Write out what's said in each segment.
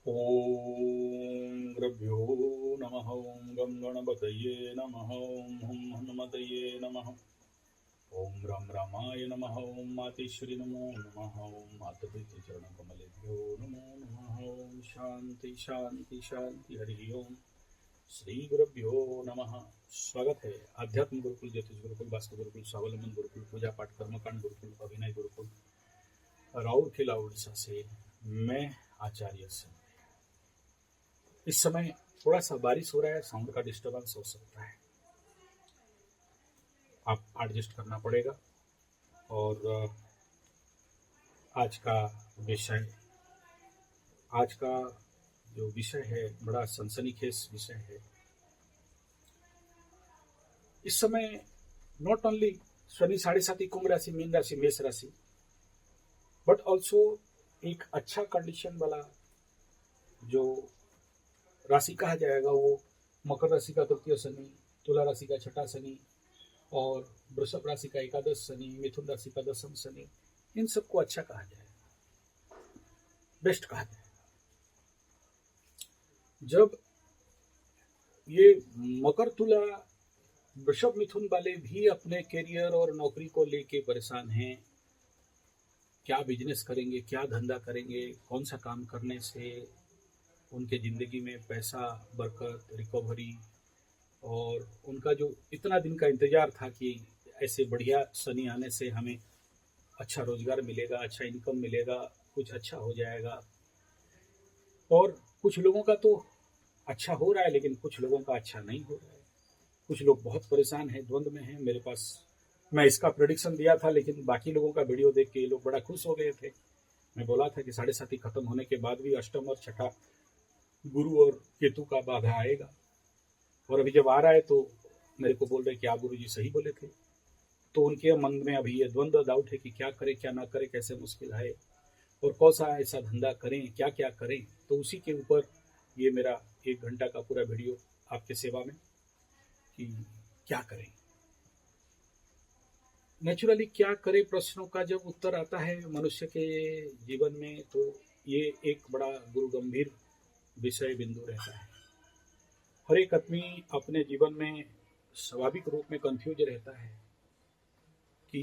ॐ गुरुभ्यो नमः। ॐ गं गणपतये नमः। ॐ हुं हनुमतये नमः। ॐ रं रामाय नमः। ॐ मातेश्वरी नमो नमः। ॐ मातपितृचरणकमलेभ्यो नमो नमः। ॐ शांति शांति शांति। हरि ओम। श्री गुरुभ्यो नमः। स्वागत है आध्यात्म गुरुकुल, ज्योतिष गुरुकुल, वास्तु गुरुकुल, स्वावलंबन गुरुकुल, पूजा पाठ कर्मकांड गुरुकुल, अभिनय गुरुकुल, राउरकेला उड़ीसा से मैं आचार्य से। इस समय थोड़ा सा बारिश हो रहा है, साउंड का डिस्टरबेंस हो सकता है, आप एडजस्ट करना पड़ेगा। और आज का विषय आज का जो विषय है बड़ा सनसनीखेज विषय है। इस समय नॉट ओनली शनि 7.5 कुंभ राशि, मीन राशि, मेष राशि, बट ऑल्सो एक अच्छा कंडीशन वाला जो राशि कहा जाएगा वो मकर राशि का तृतीय शनि, तुला राशि का छठा शनि और वृषभ राशि का एकादश शनि, मिथुन राशि का दशम शनि, इन सबको अच्छा कहा जाए, बेस्ट कहा जाए। जब ये मकर, तुला, वृषभ, मिथुन वाले भी अपने करियर और नौकरी को लेके परेशान हैं, क्या बिजनेस करेंगे, क्या धंधा करेंगे, कौन सा काम करने से उनके जिंदगी में पैसा, बरकत, रिकवरी, और उनका जो इतना दिन का इंतजार था कि ऐसे बढ़िया शनि आने से हमें अच्छा रोजगार मिलेगा, अच्छा इनकम मिलेगा, कुछ अच्छा हो जाएगा। और कुछ लोगों का तो अच्छा हो रहा है, लेकिन कुछ लोगों का अच्छा नहीं हो रहा है। कुछ लोग बहुत परेशान हैं, द्वंद्व में हैं। मेरे पास, मैं इसका प्रेडिक्शन दिया था, लेकिन बाकी लोगों का वीडियो देख के ये लोग बड़ा खुश हो गए थे। मैं बोला था कि 7.5 खत्म होने के बाद भी अष्टम और छठा गुरु और केतु का बाधा आएगा, और अभी जब आ रहा है तो मेरे को बोल रहे कि आप गुरु जी सही बोले थे। तो उनके मन में अभी ये द्वंद्व डाउट है कि क्या करें, क्या ना करें, कैसे मुश्किल है, और कौन सा ऐसा धंधा करें, क्या क्या करें। तो उसी के ऊपर ये मेरा 1 घंटा का पूरा वीडियो आपके सेवा में कि क्या करें, नेचुरली क्या करें। प्रश्नों का जब उत्तर आता है मनुष्य के जीवन में, तो ये एक बड़ा गुरु गंभीर विषय बिंदु रहता है। हर एक आदमी अपने जीवन में स्वाभाविक रूप में कंफ्यूज रहता है कि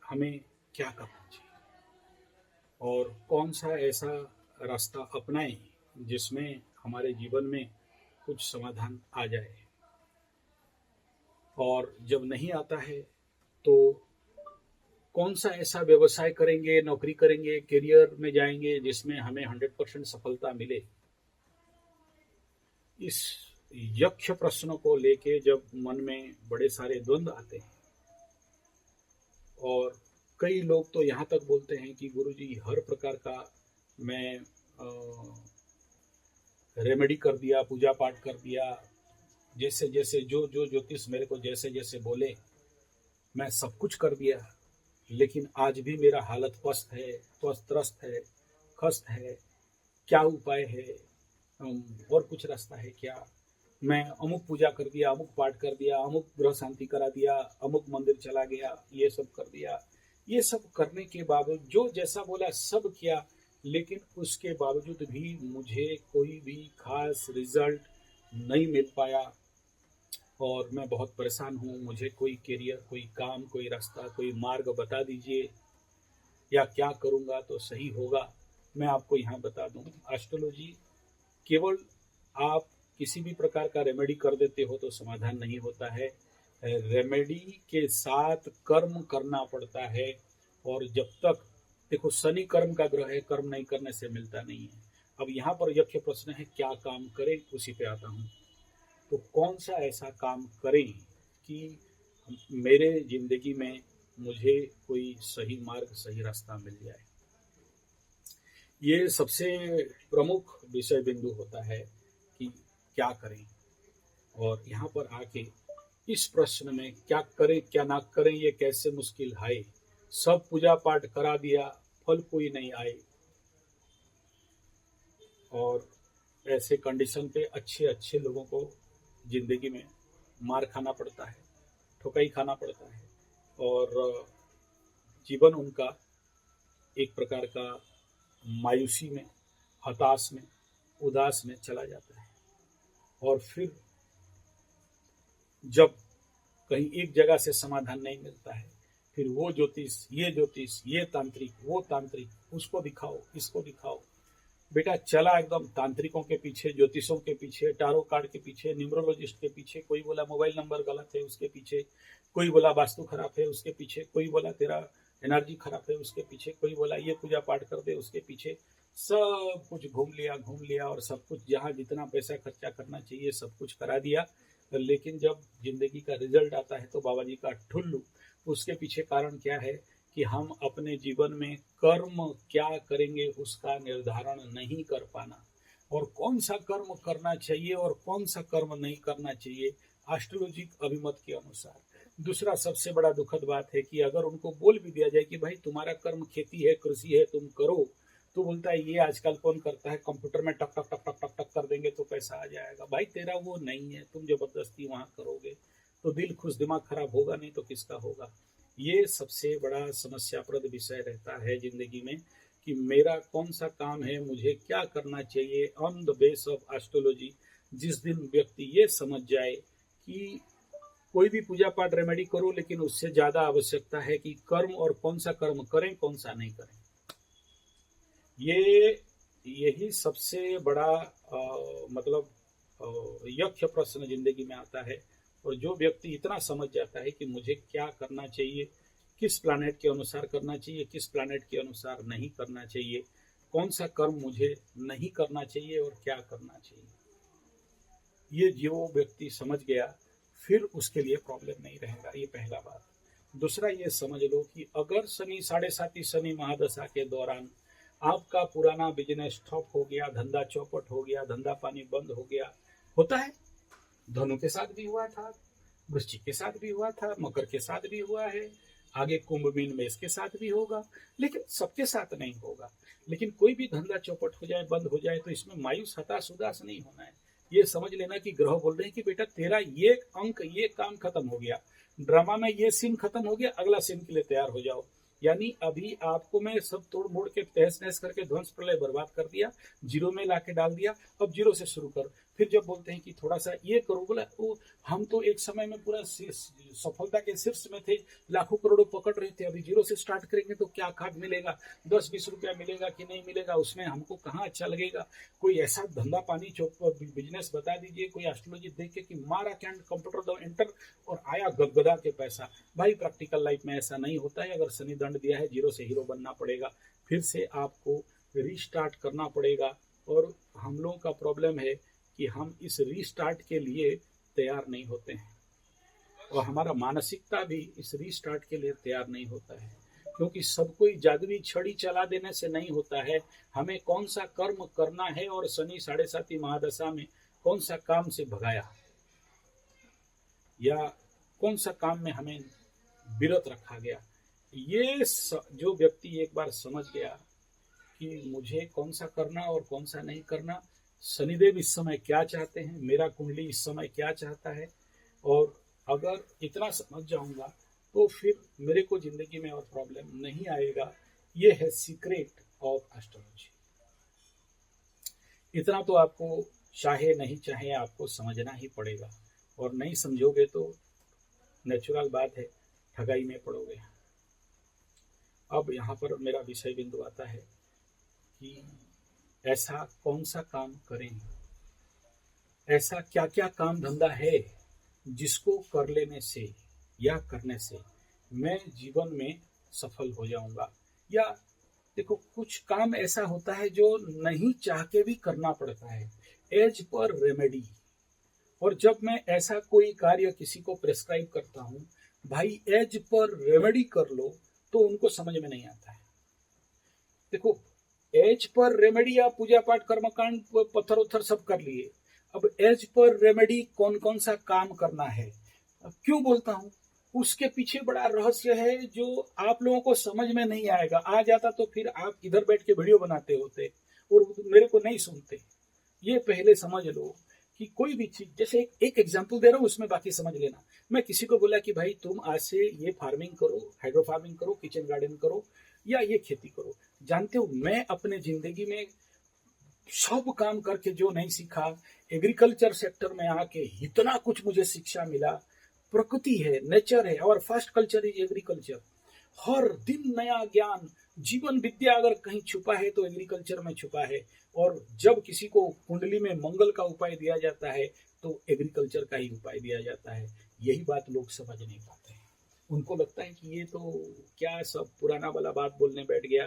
हमें क्या करना चाहिए और कौन सा ऐसा रास्ता अपनाएं जिसमें हमारे जीवन में कुछ समाधान आ जाए। और जब नहीं आता है तो कौन सा ऐसा व्यवसाय करेंगे, नौकरी करेंगे, करियर में जाएंगे जिसमें हमें 100% सफलता मिले। इस यक्ष प्रश्नों को लेके जब मन में बड़े सारे द्वंद्व आते हैं, और कई लोग तो यहाँ तक बोलते हैं कि गुरुजी हर प्रकार का मैं रेमेडी कर दिया, पूजा पाठ कर दिया, जैसे जैसे जो जो ज्योतिष मेरे को जैसे जैसे बोले मैं सब कुछ कर दिया, लेकिन आज भी मेरा हालत पस्त है, त्रस्त है, खस्त है। क्या उपाय है, और कुछ रास्ता है क्या? मैं अमुक पूजा कर दिया, अमुक पाठ कर दिया, अमुक ग्रह शांति करा दिया, अमुक मंदिर चला गया, ये सब कर दिया। ये सब करने के बावजूद जो जैसा बोला सब किया, लेकिन उसके बावजूद भी मुझे कोई भी खास रिजल्ट नहीं मिल पाया, और मैं बहुत परेशान हूँ। मुझे कोई करियर, कोई काम, कोई रास्ता, कोई मार्ग बता दीजिए, या क्या करूँगा तो सही होगा। मैं आपको यहाँ बता दूँ, एस्ट्रोलॉजी केवल आप किसी भी प्रकार का रेमेडी कर देते हो तो समाधान नहीं होता है। रेमेडी के साथ कर्म करना पड़ता है, और जब तक देखो शनि कर्म का ग्रह है, कर्म नहीं करने से मिलता नहीं है। अब यहाँ पर यक्ष प्रश्न है क्या काम करें, उसी पे आता हूँ। तो कौन सा ऐसा काम करें कि मेरे जिंदगी में मुझे कोई सही मार्ग, सही रास्ता मिल जाए। ये सबसे प्रमुख विषय बिंदु होता है कि क्या करें। और यहाँ पर आके इस प्रश्न में क्या करें क्या ना करें ये कैसे मुश्किल है। सब पूजा पाठ करा दिया, फल कोई नहीं आए, और ऐसे कंडीशन पे अच्छे अच्छे लोगों को जिंदगी में मार खाना पड़ता है, ठुकाई खाना पड़ता है, और जीवन उनका एक प्रकार का मायूसी में, हताश में, उदास में चला जाता है। और फिर जब कहीं एक जगह से समाधान नहीं मिलता है, फिर वो ज्योतिष, ये तांत्रिक, वो तांत्रिक, उसको दिखाओ, इसको दिखाओ। बेटा चला एकदम तांत्रिकों के पीछे, ज्योतिषों के पीछे, टारो कार्ड के पीछे, न्यूमरोलॉजिस्ट के पीछे, कोई बोला मोबाइल नंबर गलत है उसके पीछे, कोई बोला वास्तु खराब है उसके पीछे, कोई बोला तेरा एनर्जी खराब है उसके पीछे, कोई बोला ये पूजा पाठ कर दे उसके पीछे। सब कुछ घूम लिया और सब कुछ जहाँ जितना पैसा खर्चा करना चाहिए सब कुछ करा दिया। लेकिन जब जिंदगी का रिजल्ट आता है तो बाबा जी का ठुल्लू। उसके पीछे कारण क्या है कि हम अपने जीवन में कर्म क्या करेंगे उसका निर्धारण नहीं कर पाना, और कौन सा कर्म करना चाहिए और कौन सा कर्म नहीं करना चाहिए एस्ट्रोलॉजिक अभिमत के अनुसार। दूसरा सबसे बड़ा दुखद बात है कि अगर उनको बोल भी दिया जाए कि भाई तुम्हारा कर्म खेती है, कृषि है, तुम करो, तो बोलता है ये आजकल कौन करता है, कंप्यूटर में टक टक टक टक टक टक कर देंगे तो पैसा आ जाएगा। भाई तेरा वो नहीं है, तुम जबरदस्ती वहां करोगे तो दिल खुश दिमाग खराब होगा, नहीं तो किसका होगा। ये सबसे बड़ा समस्याप्रद विषय रहता है जिंदगी में कि मेरा कौन सा काम है, मुझे क्या करना चाहिए on the base of astrology. जिस दिन व्यक्ति ये समझ जाए कि कोई भी पूजा पाठ रेमेडी करो, लेकिन उससे ज्यादा आवश्यकता है कि कर्म, और कौन सा कर्म करें कौन सा नहीं करें। यही सबसे बड़ा मतलब यक्ष प्रश्न जिंदगी में आता है। और जो व्यक्ति इतना समझ जाता है कि मुझे क्या करना चाहिए, किस प्लैनेट के अनुसार करना चाहिए, किस प्लैनेट के अनुसार नहीं करना चाहिए, कौन सा कर्म मुझे नहीं करना चाहिए और क्या करना चाहिए, ये जो व्यक्ति समझ गया फिर उसके लिए प्रॉब्लम नहीं रहेगा। ये पहला बात। दूसरा ये समझ लो कि अगर शनि 7.5 शनि महादशा के दौरान आपका पुराना बिजनेस ठप हो गया, धंधा चौपट हो गया, धंधा पानी बंद हो गया, होता है, धनु के साथ भी हुआ था, वृश्चिक के साथ भी हुआ था, मकर के साथ भी हुआ है, आगे कुंभ मीन में इसके साथ भी होगा, लेकिन सबके साथ नहीं होगा। लेकिन कोई भी धंधा चौपट हो जाए, बंद हो जाए, तो इसमें मायूस हताश उदास नहीं होना है। ये समझ लेना कि ग्रह बोल रहे हैं कि बेटा तेरा ये अंक, ये काम खत्म हो गया, ड्रामा में ये सीन खत्म हो गया, अगला सीन के लिए तैयार हो जाओ। यानी अभी आपको मैं सब तोड़ मोड़ के तहस नहस करके ध्वंस प्रलय बर्बाद कर दिया, जीरो में लाके डाल दिया, अब जीरो से शुरू कर। फिर जब बोलते हैं कि थोड़ा सा ये करो, बोला वो हम तो एक समय में पूरा सफलता के शीर्ष में थे, लाखों करोड़ों पकड़ रहे थे, अभी जीरो से स्टार्ट करेंगे तो क्या खाद मिलेगा, 10-20 रुपया मिलेगा कि नहीं मिलेगा, उसमें हमको कहाँ अच्छा लगेगा। कोई ऐसा धंधा पानी बिजनेस बता दीजिए, कोई एस्ट्रोलॉजी देख के कि मारा कैंड कंप्यूटर दो एंटर और आया गदगदा के पैसा। भाई प्रैक्टिकल लाइफ में ऐसा नहीं होता है। अगर शनि दंड दिया है, जीरो से हीरो बनना पड़ेगा, फिर से आपको रीस्टार्ट करना पड़ेगा। और हम लोगों का प्रॉब्लम है कि हम इस रीस्टार्ट के लिए तैयार नहीं होते हैं, और हमारा मानसिकता भी इस रीस्टार्ट के लिए तैयार नहीं होता है, क्योंकि सब कोई जादुई छड़ी चला देने से नहीं होता है। हमें कौन सा कर्म करना है और शनि 7.5 महादशा में कौन सा काम से भगाया, या कौन सा काम में हमें विरत रखा गया। ये जो व्यक्ति एक बार समझ गया कि मुझे कौन सा करना और कौन सा नहीं करना, शनिदेव इस समय क्या चाहते हैं, मेरा कुंडली इस समय क्या चाहता है, और अगर इतना समझ जाऊंगा तो फिर मेरे को जिंदगी में और प्रॉब्लम नहीं आएगा। ये है सीक्रेट ऑफ एस्ट्रोलॉजी। इतना तो आपको चाहे नहीं चाहे आपको समझना ही पड़ेगा, और नहीं समझोगे तो नेचुरल बात है, ठगाई में पड़ोगे। अब यहाँ पर मेरा विषय बिंदु आता है कि ऐसा कौन सा काम करें, ऐसा क्या क्या काम धंधा है जिसको कर लेने से या करने से मैं जीवन में सफल हो जाऊंगा। या देखो, कुछ काम ऐसा होता है जो नहीं चाह के भी करना पड़ता है, एज पर रेमेडी। और जब मैं ऐसा कोई कार्य किसी को प्रेस्क्राइब करता हूं, भाई एज पर रेमेडी कर लो, तो उनको समझ में नहीं आता है। देखो, एज पर रेमेडी आप पूजा पाठ कर्मकांड पत्थर उत्थर सब कर लिए, अब एज पर रेमेडी कौन कौन सा काम करना है, क्यों बोलता हूं, उसके पीछे बड़ा रहस्य है जो आप लोगों को समझ में नहीं आएगा। आ जाता तो फिर आप इधर बैठ के वीडियो बनाते होते और मेरे को नहीं सुनते। ये पहले समझ लो कि कोई भी चीज, जैसे एक एग्जांपल दे रहा हूं, उसमें बाकी समझ लेना। मैं किसी को बोला कि भाई तुम आज से ये फार्मिंग करो, हाइड्रो फार्मिंग करो, किचन गार्डन करो, या ये खेती करो। जानते हो, मैं अपने जिंदगी में सब काम करके जो नहीं सीखा, एग्रीकल्चर सेक्टर में आके इतना कुछ मुझे शिक्षा मिला। प्रकृति है, नेचर है, और फर्स्ट कल्चर इज एग्रीकल्चर। हर दिन नया ज्ञान, जीवन विद्या अगर कहीं छुपा है तो एग्रीकल्चर में छुपा है। और जब किसी को कुंडली में मंगल का उपाय दिया जाता है तो एग्रीकल्चर का ही उपाय दिया जाता है। यही बात लोग समझ नहीं पाते हैं। उनको लगता है कि ये तो क्या सब पुराना वाला बात बोलने बैठ गया,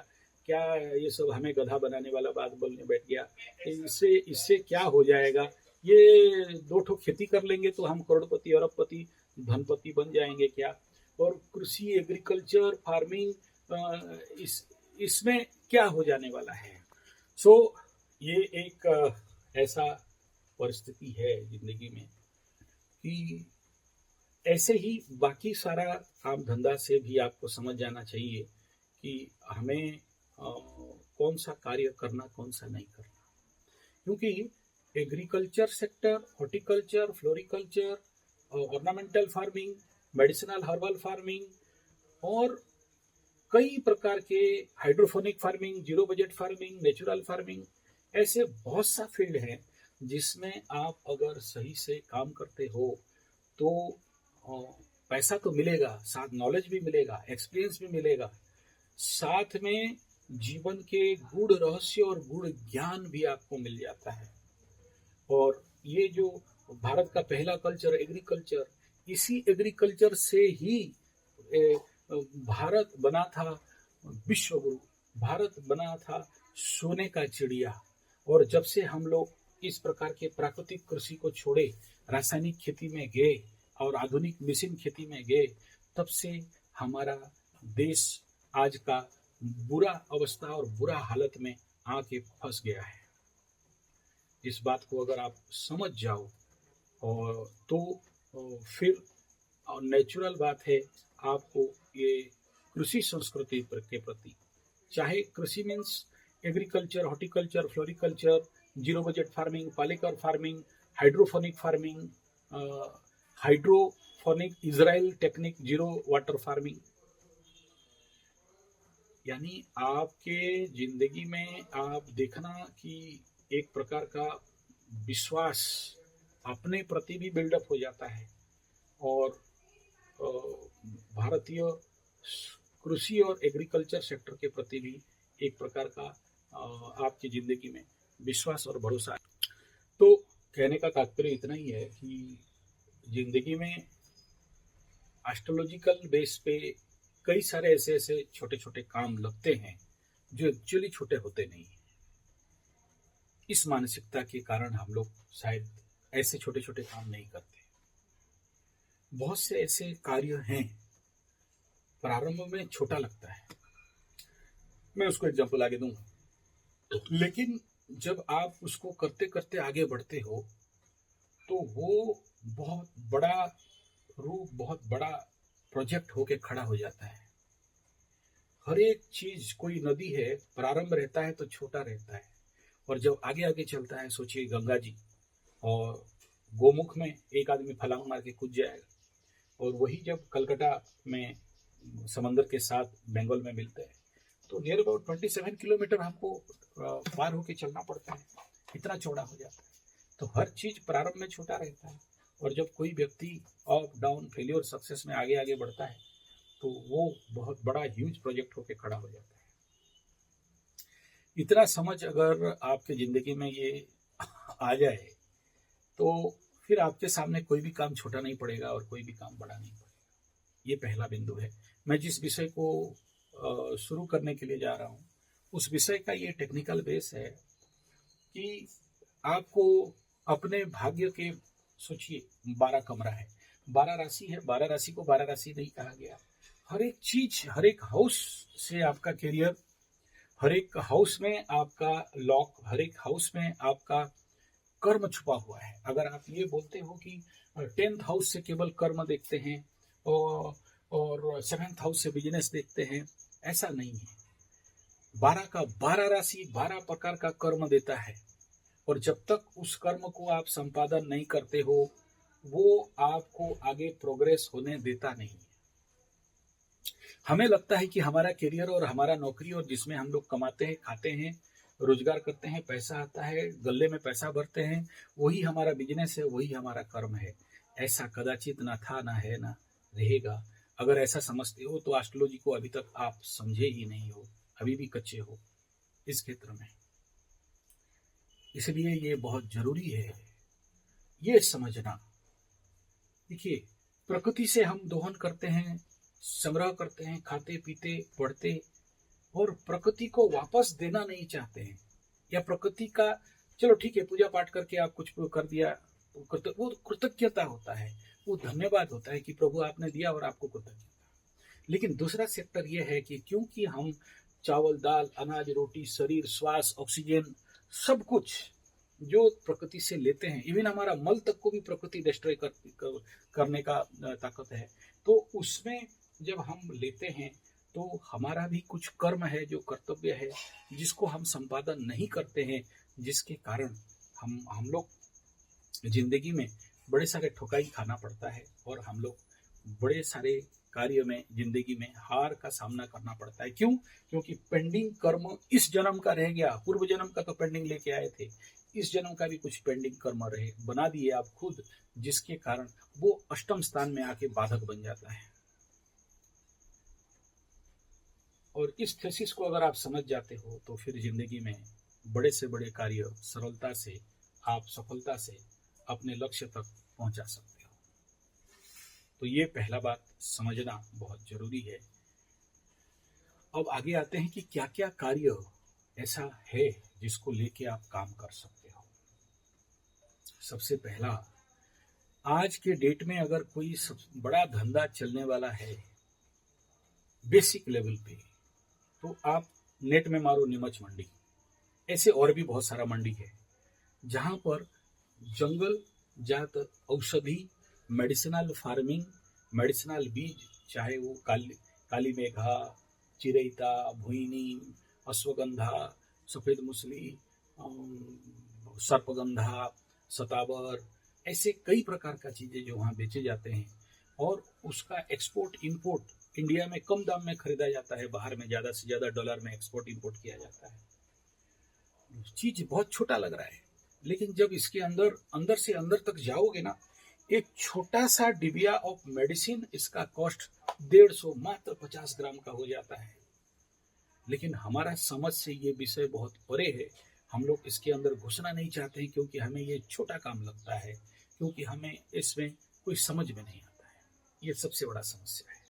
क्या ये सब हमें गधा बनाने वाला बात बोलने बैठ गया, इससे इससे क्या हो जाएगा, ये 2 ठो खेती कर लेंगे तो हम करोड़पति अरबपति धनपति बन जाएंगे क्या, और कृषि एग्रीकल्चर फार्मिंग इसमें क्या हो जाने वाला है। सो ये एक ऐसा परिस्थिति है जिंदगी में कि ऐसे ही बाकी सारा काम धंधा से भी आपको समझ जाना चाहिए कि हमें कौन सा कार्य करना, कौन सा नहीं करना। क्योंकि agriculture sector, horticulture, floriculture, ornamental farming, medicinal herbal farming और कई प्रकार के hydroponic farming, zero budget farming, natural farming, ऐसे बहुत सा फील्ड है जिसमें आप अगर सही से काम करते हो तो पैसा तो मिलेगा, साथ नॉलेज भी मिलेगा, एक्सपीरियंस भी मिलेगा, साथ में जीवन के गूढ़ रहस्य और गूढ़ ज्ञान भी आपको मिल जाता है। और ये जो भारत का पहला कल्चर एग्रीकल्चर, इसी एग्रीकल्चर से ही भारत बना था विश्व गुरु, भारत बना था सोने का चिड़िया। और जब से हम लोग इस प्रकार के प्राकृतिक कृषि को छोड़े, रासायनिक खेती में गए और आधुनिक मिशन खेती में गए, तब से हमारा देश आज का बुरा अवस्था और बुरा हालत में आके फंस गया है। इस बात को अगर आप समझ जाओ और तो फिर नेचुरल बात है आपको ये कृषि संस्कृति के प्रति, चाहे कृषि means agriculture, horticulture, floriculture, zero budget farming, Palekar farming, hydroponic farming, hydroponic Israel technique, zero water farming, यानी आपके जिंदगी में आप देखना कि एक प्रकार का विश्वास अपने प्रति भी बिल्डअप हो जाता है और भारतीय कृषि और एग्रीकल्चर सेक्टर के प्रति भी एक प्रकार का आपकी जिंदगी में विश्वास और भरोसा है। तो कहने का तात्पर्य इतना ही है कि जिंदगी में एस्ट्रोलॉजिकल बेस पे कई सारे ऐसे ऐसे छोटे छोटे काम लगते हैं जो एक्चुअली छोटे होते नहीं हैं। इस मानसिकता के कारण हम लोग शायद ऐसे छोटे छोटे काम नहीं करते। बहुत से ऐसे कार्य हैं प्रारंभ में छोटा लगता है, मैं उसको एग्जांपल आगे दूंगा, लेकिन जब आप उसको करते करते आगे बढ़ते हो तो वो बहुत बड़ा रूप, बहुत बड़ा प्रोजेक्ट होके खड़ा हो जाता है। हर एक चीज, कोई नदी है, प्रारंभ रहता है तो छोटा रहता है और जब आगे आगे चलता है, सोचिए गंगा जी, और गोमुख में एक आदमी फलांग मार के कूद जाएगा और वही जब कलकत्ता में समंदर के साथ बंगाल में मिलते हैं तो नियर अबाउट 27 किलोमीटर हमको पार होके चलना पड़ता है, इतना चौड़ा हो जाता है। तो हर चीज प्रारंभ में छोटा रहता है और जब कोई व्यक्ति अप डाउन, फेलियर, सक्सेस में आगे आगे बढ़ता है तो वो बहुत बड़ा ह्यूज प्रोजेक्ट होके खड़ा हो जाता है। इतना समझ अगर आपके जिंदगी में ये आ जाए तो फिर आपके सामने कोई भी काम छोटा नहीं पड़ेगा और कोई भी काम बड़ा नहीं पड़ेगा। ये पहला बिंदु है। मैं जिस विषय को शुरू करने के लिए जा रहा हूँ उस विषय का ये टेक्निकल बेस है कि आपको अपने भाग्य के, सोचिए 12 कमरा है, 12 राशि है, 12 राशि को 12 राशि नहीं कहा गया। हर एक चीज, हर एक हाउस से आपका करियर, हर एक हाउस में आपका लॉक, हर एक हाउस में आपका कर्म छुपा हुआ है। अगर आप ये बोलते हो कि 10th हाउस से केवल कर्म देखते हैं और 7th हाउस से बिजनेस देखते हैं, ऐसा नहीं है। 12 का 12 राशि 12 प्रकार का कर्म देता है और जब तक उस कर्म को आप संपादन नहीं करते हो वो आपको आगे प्रोग्रेस होने देता नहीं। हमें लगता है कि हमारा करियर और हमारा नौकरी और जिसमें हम लोग कमाते हैं, खाते हैं, रोजगार करते हैं, पैसा आता है, गले में पैसा भरते हैं, वही हमारा बिजनेस है, वही हमारा कर्म है। ऐसा कदाचित ना था, ना है, ना रहेगा। अगर ऐसा समझते हो तो एस्ट्रोलॉजी को अभी तक आप समझे ही नहीं हो, अभी भी कच्चे हो इस क्षेत्र में। इसलिए ये बहुत जरूरी है ये समझना। देखिए, प्रकृति से हम दोहन करते हैं, संग्रह करते हैं, खाते पीते पढ़ते, और प्रकृति को वापस देना नहीं चाहते हैं। या प्रकृति का, चलो ठीक है, पूजा पाठ करके आप कुछ कर दिया, वो कृतज्ञता होता है, वो धन्यवाद होता है कि प्रभु आपने दिया और आपको कृतज्ञता। लेकिन दूसरा सेक्टर ये है कि क्योंकि हम चावल, दाल, अनाज, रोटी, शरीर, श्वास, ऑक्सीजन, सब कुछ जो प्रकृति से लेते हैं, इवन हमारा मल तक को भी प्रकृति डिस्ट्रॉय करने का ताकत है। तो उसमें जब हम लेते हैं तो हमारा भी कुछ कर्म है, जो कर्तव्य है, जिसको हम संपादन नहीं करते हैं, जिसके कारण हम लोग जिंदगी में बड़े सारे ठुकाई खाना पड़ता है, और हम लोग बड़े सारे कार्य में जिंदगी में हार का सामना करना पड़ता है। क्यों? क्योंकि पेंडिंग कर्म इस जन्म का रह गया। पूर्व जन्म का तो पेंडिंग लेके आए थे, इस जन्म का भी कुछ पेंडिंग कर्म रहे बना दिए आप खुद, जिसके कारण वो अष्टम स्थान में आके बाधक बन जाता है। और इस थीसिस को अगर आप समझ जाते हो तो फिर जिंदगी में बड़े से बड़े कार्य सरलता से, आप सफलता से अपने लक्ष्य तक पहुंचा सकते हो। तो ये पहला बात समझना बहुत जरूरी है। अब आगे आते हैं कि क्या क्या कार्य ऐसा है जिसको लेके आप काम कर सकते हो। सबसे पहला, आज के डेट में अगर कोई बड़ा धंधा चलने वाला है बेसिक लेवल पे, तो आप नेट में मारो नीमच मंडी, ऐसे और भी बहुत सारा मंडी है जहां पर जंगल जात औषधि, मेडिसिनल फार्मिंग, मेडिसिनल बीज, चाहे वो काली मेघा, चिरैता, भुइनी, अश्वगंधा, सफेद मुसली, सर्पगंधा, सतावर, ऐसे कई प्रकार का चीजें जो वहाँ बेचे जाते हैं, और उसका एक्सपोर्ट इंपोर्ट इंडिया में कम दाम में खरीदा जाता है, बाहर में ज्यादा से ज्यादा डॉलर में एक्सपोर्ट इंपोर्ट किया जाता है। चीज बहुत छोटा लग रहा है, लेकिन जब इसके अंदर से अंदर तक जाओगे ना, एक छोटा सा डिबिया ऑफ मेडिसिन, इसका कॉस्ट 150, मात्र 50 ग्राम का हो जाता है। लेकिन हमारा समझ से ये विषय बहुत परे है, हम लोग इसके अंदर घुसना नहीं चाहते हैं, क्योंकि हमें ये छोटा काम लगता है, क्योंकि हमें इसमें कोई समझ में नहीं आता है। ये सबसे बड़ा समस्या है।